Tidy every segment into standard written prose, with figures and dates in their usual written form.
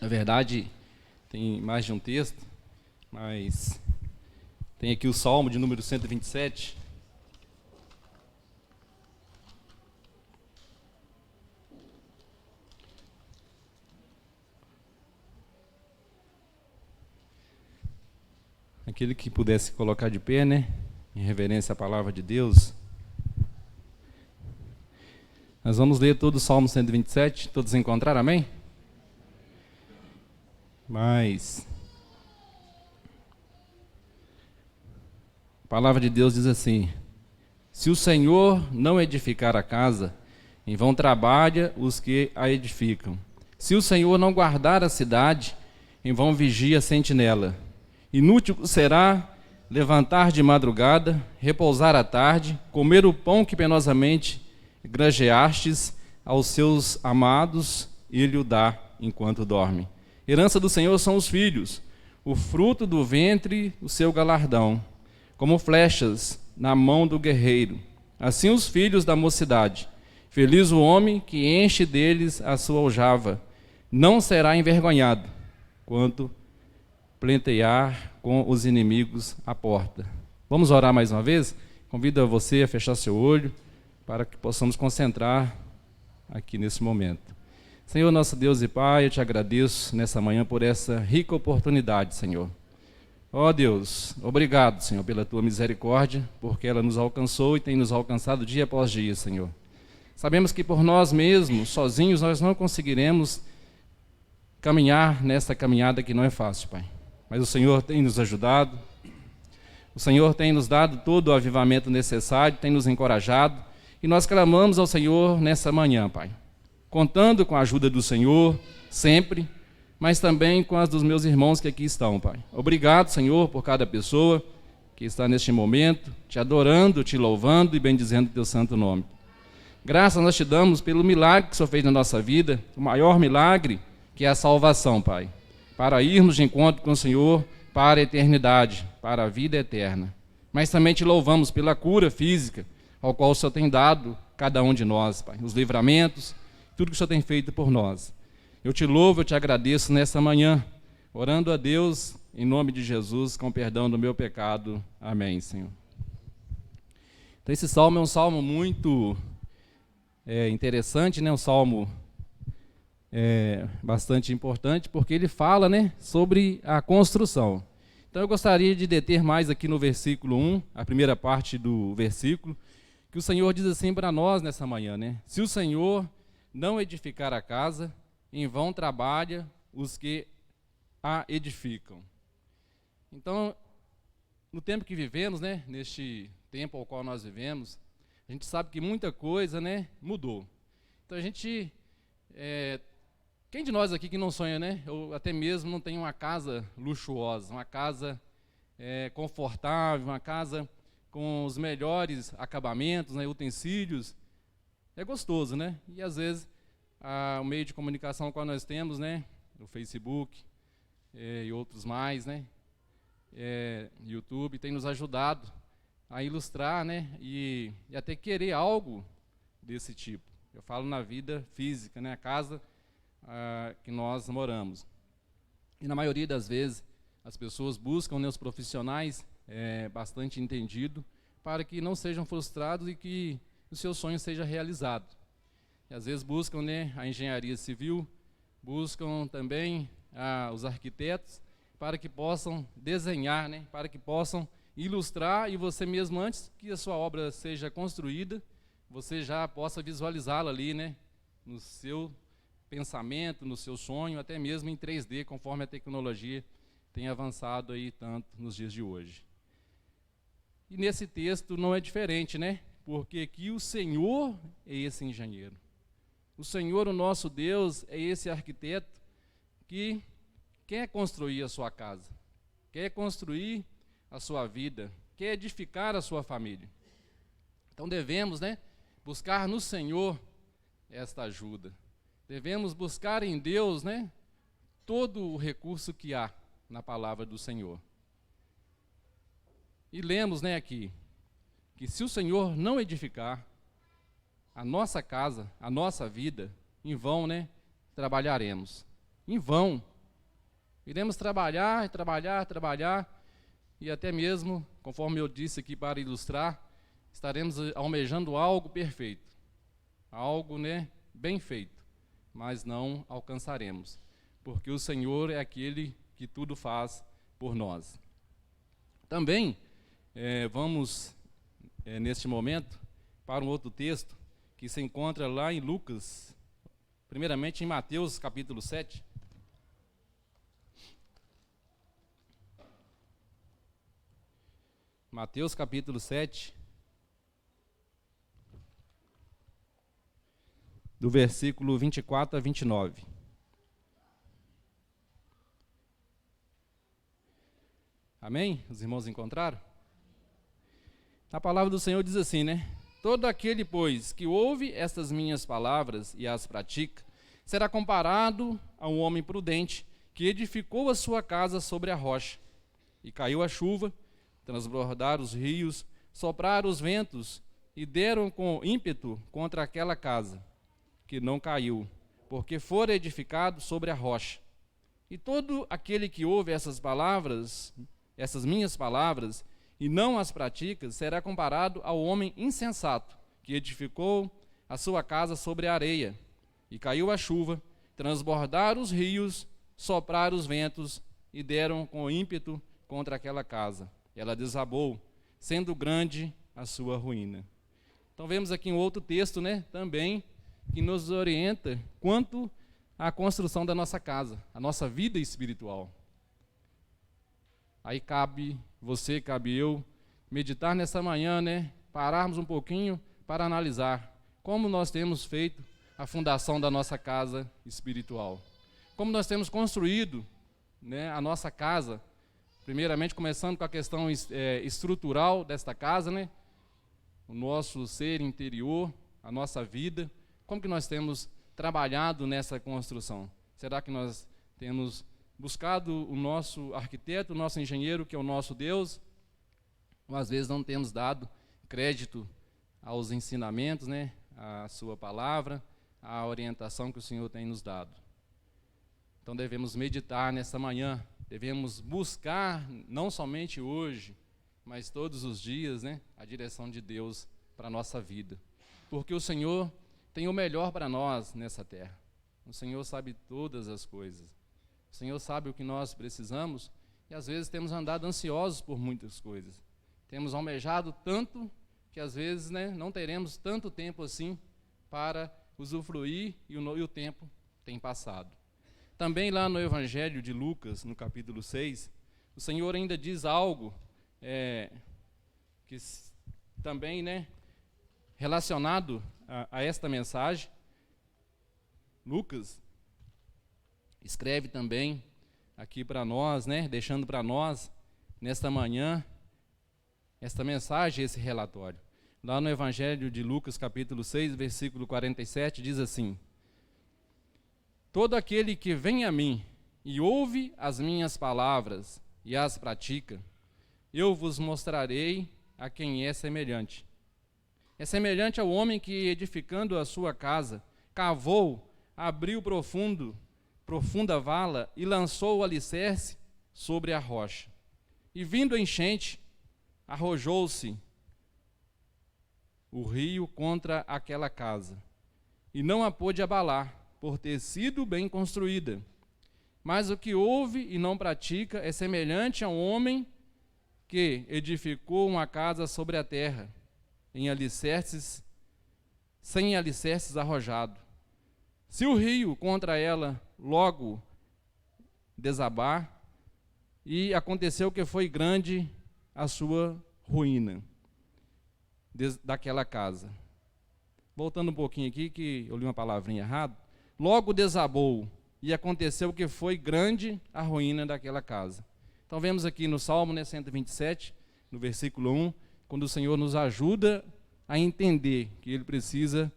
Na verdade, tem mais de um texto, mas tem aqui o Salmo de número 127. Aquele que pudesse colocar de pé, né? Em reverência à palavra de Deus. Nós vamos ler todo o Salmo 127. Todos encontraram, amém? Mas a palavra de Deus diz assim: se o Senhor não edificar a casa, em vão trabalha os que a edificam. Se o Senhor não guardar a cidade, em vão vigia a sentinela. Inútil será levantar de madrugada, repousar à tarde, comer o pão que penosamente granjeastes aos seus amados, e lhe o dá enquanto dorme. Herança do Senhor são os filhos, o fruto do ventre, o seu galardão, como flechas na mão do guerreiro. Assim os filhos da mocidade. Feliz o homem que enche deles a sua aljava. Não será envergonhado, quanto plentear com os inimigos à porta. Vamos orar mais uma vez? Convido você a fechar seu olho para que possamos concentrar aqui nesse momento. Senhor, nosso Deus e Pai, eu te agradeço nessa manhã por essa rica oportunidade, Senhor. Ó Deus, obrigado, Senhor, pela tua misericórdia, porque ela nos alcançou e tem nos alcançado dia após dia, Senhor. Sabemos que por nós mesmos, sozinhos, nós não conseguiremos caminhar nessa caminhada que não é fácil, Pai. Mas o Senhor tem nos ajudado, o Senhor tem nos dado todo o avivamento necessário, tem nos encorajado, e nós clamamos ao Senhor nessa manhã, Pai, contando com a ajuda do Senhor, sempre, mas também com as dos meus irmãos que aqui estão, Pai. Obrigado, Senhor, por cada pessoa que está neste momento, te adorando, te louvando e bendizendo o teu santo nome. Graças nós te damos pelo milagre que o Senhor fez na nossa vida, o maior milagre, que é a salvação, Pai, para irmos de encontro com o Senhor para a eternidade, para a vida eterna. Mas também te louvamos pela cura física, ao qual o Senhor tem dado cada um de nós, Pai, os livramentos, tudo que o Senhor tem feito por nós. Eu te louvo, eu te agradeço nessa manhã, orando a Deus, em nome de Jesus, com perdão do meu pecado. Amém, Senhor. Então esse salmo é um salmo muito interessante, né? Um salmo bastante importante, porque ele fala, né, sobre a construção. Então eu gostaria de deter mais aqui no versículo 1, a primeira parte do versículo, que o Senhor diz assim para nós nessa manhã, né? Se o Senhor não edificar a casa, em vão trabalha os que a edificam. Então, no tempo que vivemos, né, neste tempo ao qual nós vivemos, a gente sabe que muita coisa, né, mudou. Então a gente, quem de nós aqui que não sonha, né, ou até mesmo não tem uma casa luxuosa, uma casa confortável, uma casa com os melhores acabamentos, né, utensílios? É gostoso, né? E às vezes o meio de comunicação que nós temos, né, o Facebook e outros mais, né, YouTube, tem nos ajudado a ilustrar, né, e até querer algo desse tipo. Eu falo na vida física, né, a casa que nós moramos. E na maioria das vezes as pessoas buscam, né, os profissionais bastante entendidos para que não sejam frustrados e que o seu sonho seja realizado. E às vezes buscam, né, a engenharia civil, buscam também os arquitetos para que possam desenhar, né, para que possam ilustrar, e você mesmo, antes que a sua obra seja construída, você já possa visualizá-la ali, né, no seu pensamento, no seu sonho, até mesmo em 3D, conforme a tecnologia tem avançado aí tanto nos dias de hoje. E nesse texto não é diferente, né? Porque aqui o Senhor é esse engenheiro. O Senhor, o nosso Deus, é esse arquiteto que quer construir a sua casa, quer construir a sua vida, quer edificar a sua família. Então devemos, né, buscar no Senhor esta ajuda. Devemos buscar em Deus, né, todo o recurso que há na palavra do Senhor. E lemos, né, aqui, que se o Senhor não edificar a nossa casa, a nossa vida, em vão, né, trabalharemos. Em vão Iremos trabalhar, trabalhar, trabalhar, e até mesmo, conforme eu disse aqui para ilustrar, estaremos almejando algo perfeito, algo, bem feito, mas não alcançaremos, porque o Senhor é aquele que tudo faz por nós. Também vamos, neste momento, para um outro texto que se encontra lá em Lucas, primeiramente em Mateus capítulo 7. Mateus capítulo 7, do versículo 24 a 29. Amém? Os irmãos encontraram? A palavra do Senhor diz assim, Todo aquele, pois, que ouve estas minhas palavras e as pratica, será comparado a um homem prudente que edificou a sua casa sobre a rocha. E caiu a chuva, transbordaram os rios, sopraram os ventos e deram com ímpeto contra aquela casa, que não caiu, porque fora edificado sobre a rocha. E todo aquele que ouve essas palavras, essas minhas palavras, e não as pratica, será comparado ao homem insensato, que edificou a sua casa sobre a areia. E caiu a chuva, transbordaram os rios, sopraram os ventos e deram com ímpeto contra aquela casa. Ela desabou, sendo grande a sua ruína. Então vemos aqui um outro texto, também, que nos orienta quanto à construção da nossa casa, a nossa vida espiritual. Aí cabe você, cabe eu, meditar nessa manhã, pararmos um pouquinho para analisar como nós temos feito a fundação da nossa casa espiritual. Como nós temos construído a nossa casa, primeiramente começando com a questão estrutural desta casa, o nosso ser interior, a nossa vida, como que nós temos trabalhado nessa construção? Será que nós temos buscado o nosso arquiteto, o nosso engenheiro, que é o nosso Deus? Ou às vezes não temos dado crédito aos ensinamentos, à sua palavra, à orientação que o Senhor tem nos dado. Então devemos meditar nessa manhã, devemos buscar, não somente hoje, mas todos os dias, a direção de Deus para a nossa vida. Porque o Senhor tem o melhor para nós nessa terra. O Senhor sabe todas as coisas. O Senhor sabe o que nós precisamos e às vezes temos andado ansiosos por muitas coisas. Temos almejado tanto que às vezes não teremos tanto tempo assim para usufruir e o tempo tem passado. Também lá no Evangelho de Lucas, no capítulo 6, o Senhor ainda diz algo que também, relacionado a esta mensagem. Lucas escreve também aqui para nós, deixando para nós, nesta manhã, esta mensagem, esse relatório. Lá no Evangelho de Lucas, capítulo 6, versículo 47, diz assim: Todo aquele que vem a mim e ouve as minhas palavras e as pratica, eu vos mostrarei a quem é semelhante. É semelhante ao homem que, edificando a sua casa, cavou, abriu profunda vala e lançou o alicerce sobre a rocha. E vindo a enchente, arrojou-se o rio contra aquela casa, e não a pôde abalar, por ter sido bem construída. Mas o que ouve e não pratica é semelhante a um homem que edificou uma casa sobre a terra, sem alicerces arrojado. Se o rio contra ela logo desabar, e aconteceu que foi grande a sua ruína daquela casa. Voltando um pouquinho aqui, que eu li uma palavrinha errada. Logo desabou, e aconteceu que foi grande a ruína daquela casa. Então vemos aqui no Salmo 127, no versículo 1, quando o Senhor nos ajuda a entender que Ele precisa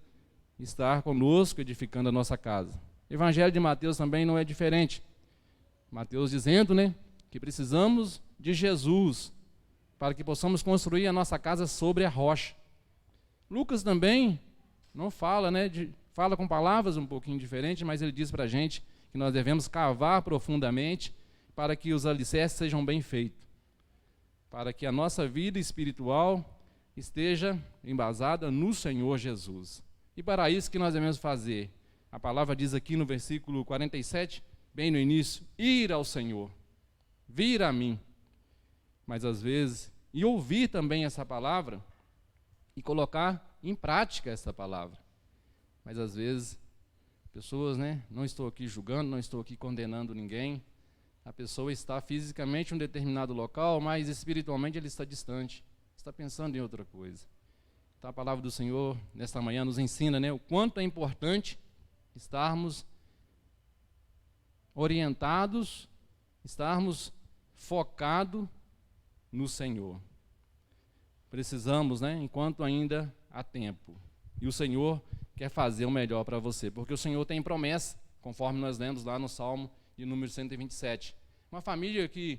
estar conosco, edificando a nossa casa. O Evangelho de Mateus também não é diferente. Mateus dizendo, que precisamos de Jesus para que possamos construir a nossa casa sobre a rocha. Lucas também não fala, fala com palavras um pouquinho diferentes, mas ele diz para a gente que nós devemos cavar profundamente para que os alicerces sejam bem feitos, para que a nossa vida espiritual esteja embasada no Senhor Jesus. E para isso que nós devemos fazer? A palavra diz aqui no versículo 47, bem no início, ir ao Senhor, vir a mim. Mas às vezes, e ouvir também essa palavra e colocar em prática essa palavra. Mas às vezes, pessoas, não estou aqui julgando, não estou aqui condenando ninguém. A pessoa está fisicamente em um determinado local, mas espiritualmente ele está distante, está pensando em outra coisa. Então a palavra do Senhor, nesta manhã, nos ensina, o quanto é importante estarmos orientados, estarmos focados no Senhor. Precisamos, enquanto ainda há tempo. E o Senhor quer fazer o melhor para você, porque o Senhor tem promessa, conforme nós lemos lá no Salmo de número 127. Uma família que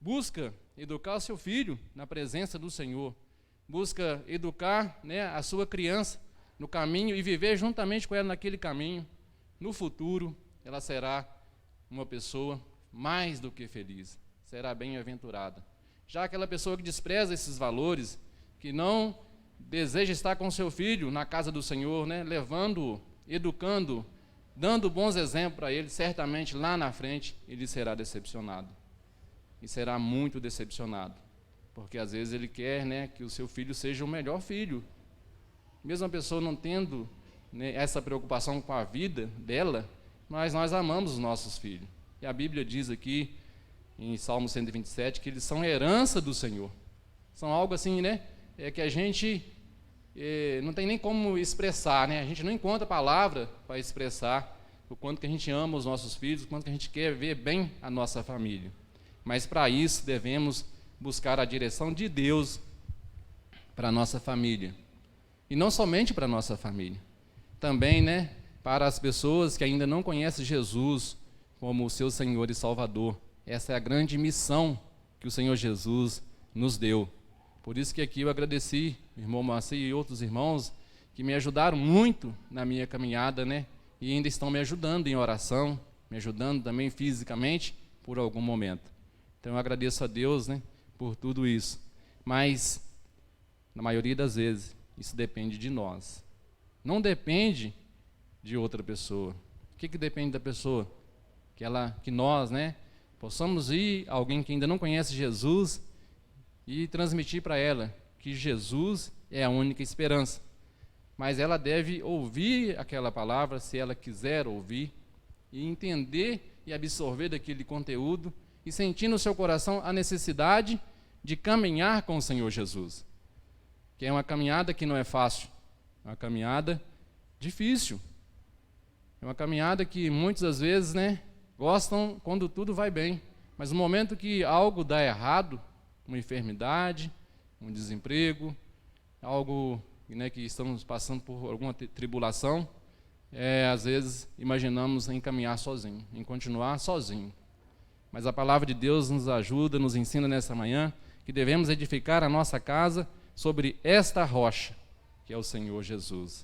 busca educar o seu filho na presença do Senhor, busca educar a sua criança no caminho e viver juntamente com ela naquele caminho, no futuro ela será uma pessoa mais do que feliz, será bem-aventurada. Já aquela pessoa que despreza esses valores, que não deseja estar com seu filho na casa do Senhor, levando-o, educando, dando bons exemplos para ele, certamente lá na frente ele será decepcionado. E será muito decepcionado, porque às vezes ele quer que o seu filho seja o melhor filho. Mesmo a pessoa não tendo essa preocupação com a vida dela, mas nós amamos os nossos filhos. E a Bíblia diz aqui, em Salmo 127, que eles são herança do Senhor. São algo assim, que a gente não tem nem como expressar, A gente não encontra palavra para expressar o quanto que a gente ama os nossos filhos, o quanto que a gente quer ver bem a nossa família. Mas para isso devemos buscar a direção de Deus para a nossa família. E não somente para a nossa família, também para as pessoas que ainda não conhecem Jesus como o seu Senhor e Salvador. Essa é a grande missão que o Senhor Jesus nos deu. Por isso que aqui eu agradeci o irmão Marci e outros irmãos que me ajudaram muito na minha caminhada, e ainda estão me ajudando em oração, me ajudando também fisicamente por algum momento. Então eu agradeço a Deus, por tudo isso. Mas, na maioria das vezes, isso depende de nós. Não depende de outra pessoa. O que depende da pessoa? Que nós, possamos ir a alguém que ainda não conhece Jesus e transmitir para ela que Jesus é a única esperança. Mas ela deve ouvir aquela palavra, se ela quiser ouvir, e entender e absorver daquele conteúdo, e sentir no seu coração a necessidade de caminhar com o Senhor Jesus. Que é uma caminhada que não é fácil, é uma caminhada difícil. É uma caminhada que muitas das vezes, gostam quando tudo vai bem. Mas no momento que algo dá errado, uma enfermidade, um desemprego, algo que estamos passando por alguma tribulação, às vezes imaginamos em caminhar sozinho, em continuar sozinho. Mas a palavra de Deus nos ajuda, nos ensina nessa manhã que devemos edificar a nossa casa sobre esta rocha, que é o Senhor Jesus.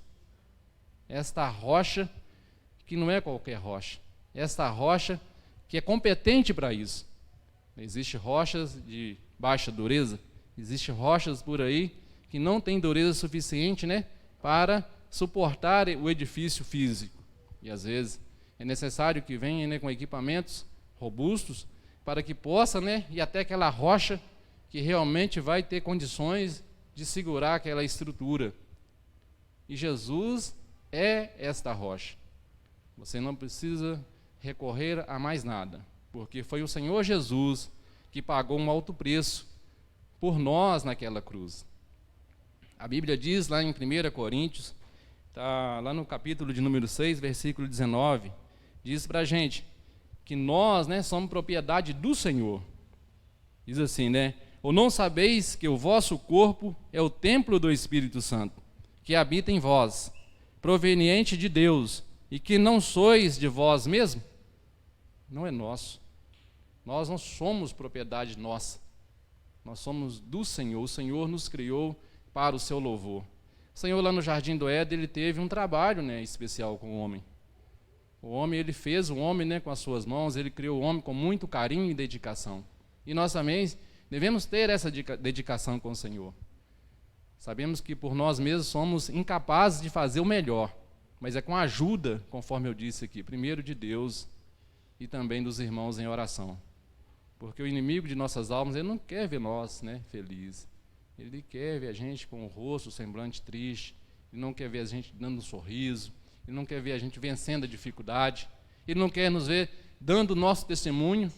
Esta rocha que não é qualquer rocha, esta rocha que é competente para isso. Existem rochas de baixa dureza, existem rochas por aí que não têm dureza suficiente para suportar o edifício físico. E às vezes é necessário que venha com equipamentos robustos para que possa ir até aquela rocha que realmente vai ter condições de segurar aquela estrutura. E Jesus é esta rocha. Você não precisa recorrer a mais nada, porque foi o Senhor Jesus que pagou um alto preço por nós naquela cruz. A Bíblia diz lá em 1 Coríntios, está lá no capítulo de número 6, versículo 19, diz para a gente que nós somos propriedade do Senhor. Diz assim, ou não sabeis que o vosso corpo é o templo do Espírito Santo, que habita em vós, proveniente de Deus, e que não sois de vós mesmo? Não é nosso. Nós não somos propriedade nossa. Nós somos do Senhor. O Senhor nos criou para o seu louvor. O Senhor lá no Jardim do Éden, ele teve um trabalho especial com o homem. O homem, ele fez o homem, né, com as suas mãos, ele criou o homem com muito carinho e dedicação. E nós também devemos ter essa dedicação com o Senhor. Sabemos que por nós mesmos somos incapazes de fazer o melhor, mas é com a ajuda, conforme eu disse aqui, primeiro de Deus e também dos irmãos em oração. Porque o inimigo de nossas almas, ele não quer ver nós, né, felizes. Ele quer ver a gente com o rosto, o semblante triste. Ele não quer ver a gente dando um sorriso. Ele não quer ver a gente vencendo a dificuldade. Ele não quer nos ver dando o nosso testemunho,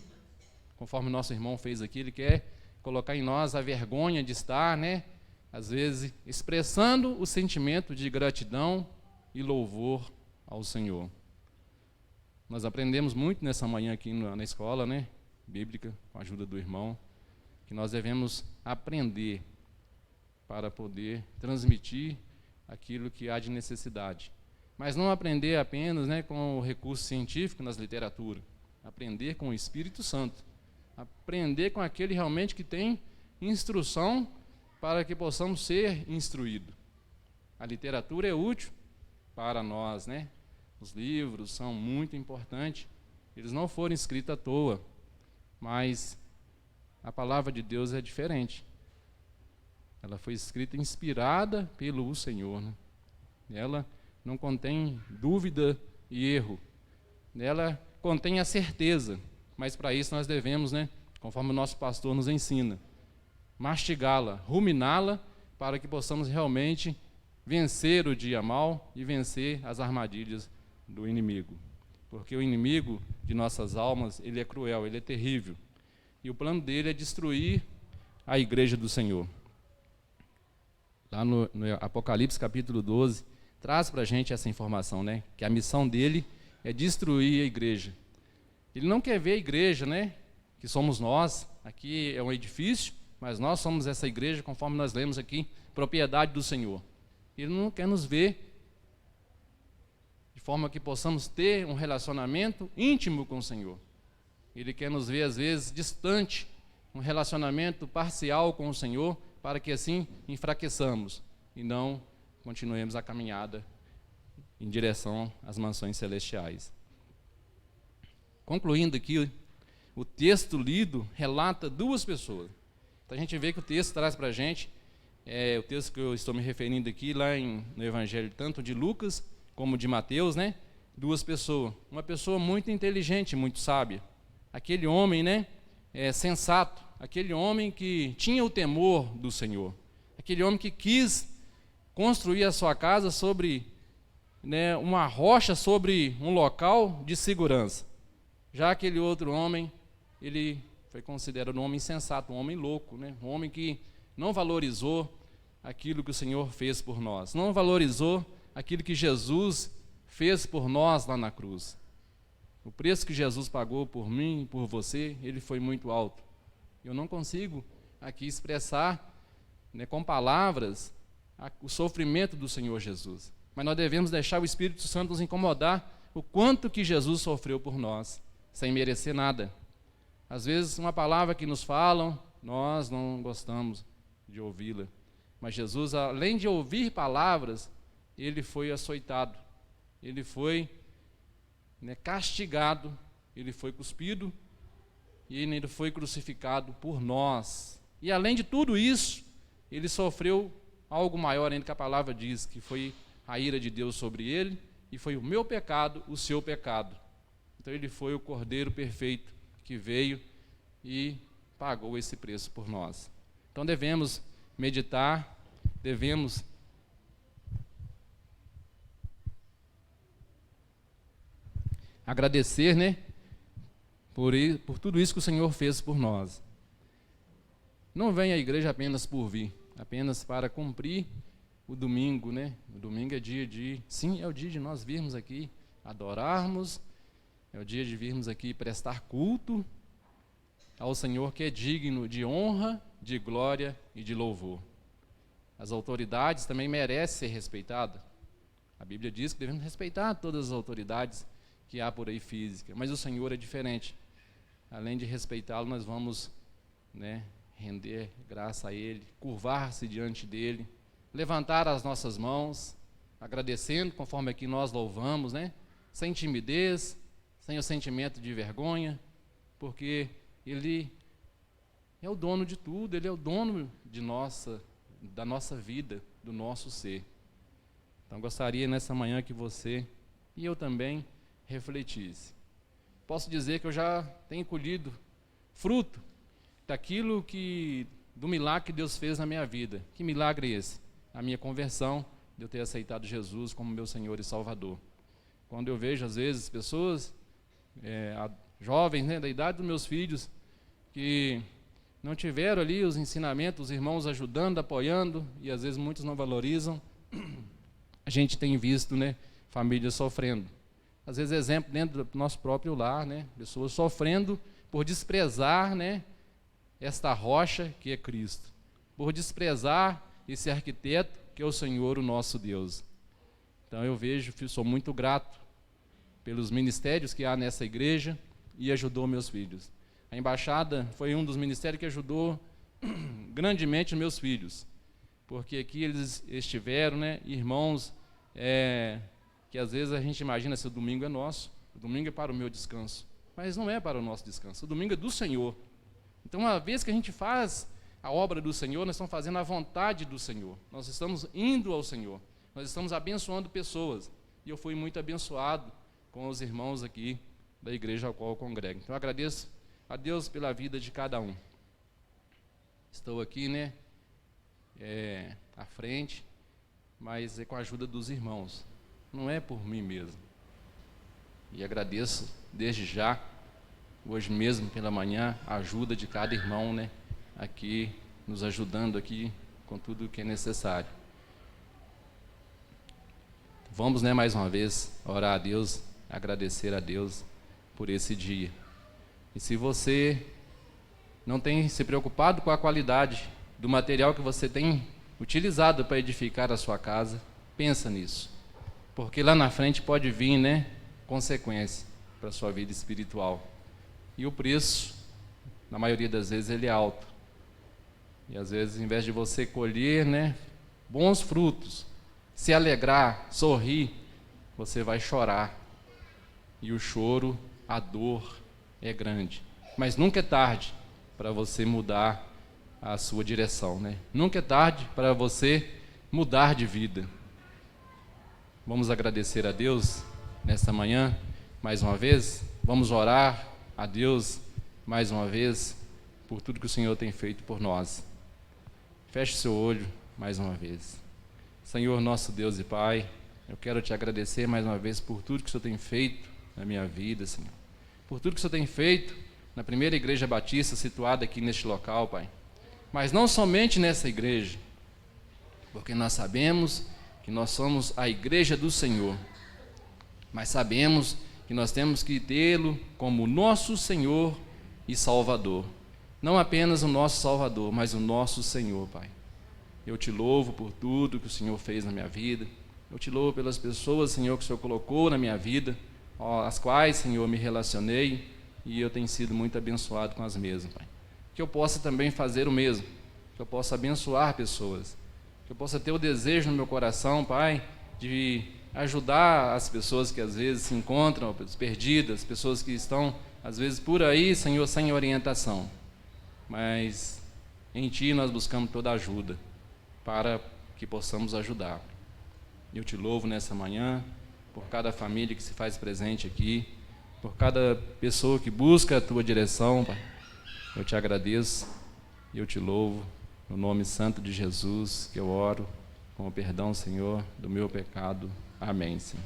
conforme o nosso irmão fez aqui. Ele quer colocar em nós a vergonha de estar, né, às vezes, expressando o sentimento de gratidão e louvor ao Senhor. Nós aprendemos muito nessa manhã aqui na escola, né, bíblica, com a ajuda do irmão, que nós devemos aprender para poder transmitir aquilo que há de necessidade. Mas não aprender apenas, né, com o recurso científico nas literaturas. Aprender com o Espírito Santo. Aprender com aquele realmente que tem instrução para que possamos ser instruídos. A literatura é útil para nós, né? Os livros são muito importantes. Eles não foram escritos à toa, mas a palavra de Deus é diferente. Ela foi escrita inspirada pelo Senhor, né? Ela não contém dúvida e erro. Ela contém a certeza, mas para isso nós devemos, né, conforme o nosso pastor nos ensina, mastigá-la, ruminá-la, para que possamos realmente vencer o dia mal e vencer as armadilhas do inimigo. Porque o inimigo de nossas almas, ele é cruel, ele é terrível. E o plano dele é destruir a igreja do Senhor. Lá no Apocalipse capítulo 12, traz para a gente essa informação, né? Que a missão dele é destruir a igreja. Ele não quer ver a igreja, né? Que somos nós. Aqui é um edifício, mas nós somos essa igreja, conforme nós lemos aqui, propriedade do Senhor. Ele não quer nos ver de forma que possamos ter um relacionamento íntimo com o Senhor. Ele quer nos ver, às vezes, distante, um relacionamento parcial com o Senhor, para que assim enfraqueçamos e não continuemos a caminhada em direção às mansões celestiais. Concluindo aqui, o texto lido relata duas pessoas. Então a gente vê que o texto traz para a gente, o texto que eu estou me referindo aqui, lá no Evangelho, tanto de Lucas como de Mateus, né? Duas pessoas. Uma pessoa muito inteligente, muito sábia. Aquele homem, né, sensato. Aquele homem que tinha o temor do Senhor. Aquele homem que quis construir a sua casa sobre, né, uma rocha, sobre um local de segurança. Já aquele outro homem, ele foi considerado um homem insensato, um homem louco, né? Um homem que não valorizou aquilo que o Senhor fez por nós, não valorizou aquilo que Jesus fez por nós lá na cruz. O preço que Jesus pagou por mim e por você, ele foi muito alto. Eu não consigo aqui expressar, né, com palavras o sofrimento do Senhor Jesus, mas nós devemos deixar o Espírito Santo nos incomodar o quanto que Jesus sofreu por nós, sem merecer nada. Às vezes uma palavra que nos falam, nós não gostamos de ouvi-la, mas Jesus, além de ouvir palavras, ele foi açoitado, ele foi, né, castigado, ele foi cuspido e ele foi crucificado por nós. E além de tudo isso, ele sofreu algo maior ainda que a palavra diz, que foi a ira de Deus sobre ele, e foi o meu pecado, o seu pecado. Então ele foi o Cordeiro perfeito que veio e pagou esse preço por nós. Então devemos meditar, devemos agradecer, né, por tudo isso que o Senhor fez por nós. Não vem à igreja apenas por vir, apenas para cumprir o domingo, né? O domingo é dia de... Sim, é o dia de nós virmos aqui, adorarmos, é o dia de virmos aqui prestar culto ao Senhor, que é digno de honra, de glória e de louvor. As autoridades também merecem ser respeitadas. A Bíblia diz que devemos respeitar todas as autoridades que há por aí física, mas o Senhor é diferente. Além de respeitá-lo, nós vamos, né, render graça a Ele, curvar-se diante dEle, levantar as nossas mãos, agradecendo, conforme aqui nós louvamos, né? sem timidez, sem o sentimento de vergonha, porque Ele é o dono de tudo, Ele é o dono da nossa vida, do nosso ser. Então, gostaria nessa manhã que você e eu também refletisse. Posso dizer que eu já tenho colhido fruto do milagre que Deus fez na minha vida. Que milagre é esse? A minha conversão, de eu ter aceitado Jesus como meu Senhor e Salvador. Quando eu vejo, às vezes, pessoas, jovens, né, da idade dos meus filhos, que não tiveram ali os ensinamentos, os irmãos ajudando, apoiando, e às vezes muitos não valorizam, a gente tem visto, né, famílias sofrendo. Às vezes, exemplo dentro do nosso próprio lar, né, pessoas sofrendo por desprezar, né, esta rocha que é Cristo, por desprezar esse arquiteto que é o Senhor, o nosso Deus. Então eu sou muito grato pelos ministérios que há nessa igreja e ajudou meus filhos. A embaixada foi um dos ministérios que ajudou grandemente meus filhos, porque aqui eles estiveram, né, irmãos, que às vezes a gente imagina se o domingo é nosso, o domingo é para o meu descanso, mas não é para o nosso descanso, o domingo é do Senhor. Então, uma vez que a gente faz a obra do Senhor, nós estamos fazendo a vontade do Senhor, nós estamos indo ao Senhor, nós estamos abençoando pessoas, e eu fui muito abençoado com os irmãos aqui da igreja ao qual eu congrego. Então, eu agradeço a Deus pela vida de cada um. Estou aqui, né, à frente, mas é com a ajuda dos irmãos, não é por mim mesmo. E agradeço desde já, hoje mesmo pela manhã, a ajuda de cada irmão, né, aqui, nos ajudando aqui com tudo o que é necessário. Vamos, né, mais uma vez, orar a Deus, agradecer a Deus por esse dia. E se você não tem se preocupado com a qualidade do material que você tem utilizado para edificar a sua casa, pensa nisso. Porque lá na frente pode vir, né, consequência para a sua vida espiritual. E o preço, na maioria das vezes, ele é alto. E às vezes, em vez de você colher, né, bons frutos, se alegrar, sorrir, você vai chorar. E o choro, a dor é grande. Mas nunca é tarde para você mudar a sua direção, né? Nunca é tarde para você mudar de vida. Vamos agradecer a Deus nesta manhã, mais uma vez. Vamos orar a Deus mais uma vez por tudo que o Senhor tem feito por nós. Feche seu olho mais uma vez. Senhor, nosso Deus e Pai, eu quero te agradecer mais uma vez por tudo que o Senhor tem feito na minha vida, Senhor. Por tudo que o Senhor tem feito na primeira igreja batista situada aqui neste local, Pai. Mas não somente nessa igreja, porque nós sabemos que nós somos a igreja do Senhor, mas sabemos que nós temos que tê-lo como nosso Senhor e Salvador. Não apenas o nosso Salvador, mas o nosso Senhor, Pai. Eu te louvo por tudo que o Senhor fez na minha vida. Eu te louvo pelas pessoas, Senhor, que o Senhor colocou na minha vida, as quais, Senhor, me relacionei, e eu tenho sido muito abençoado com as mesmas, Pai. Que eu possa também fazer o mesmo, que eu possa abençoar pessoas, que eu possa ter o desejo no meu coração, Pai, de ajudar as pessoas que às vezes se encontram perdidas, pessoas que estão às vezes por aí, Senhor, sem orientação. Mas em Ti nós buscamos toda a ajuda para que possamos ajudar. Eu te louvo nessa manhã por cada família que se faz presente aqui, por cada pessoa que busca a Tua direção, Pai. Eu te agradeço e eu te louvo no nome santo de Jesus, que eu oro com o perdão, Senhor, do meu pecado. Amém, Senhor.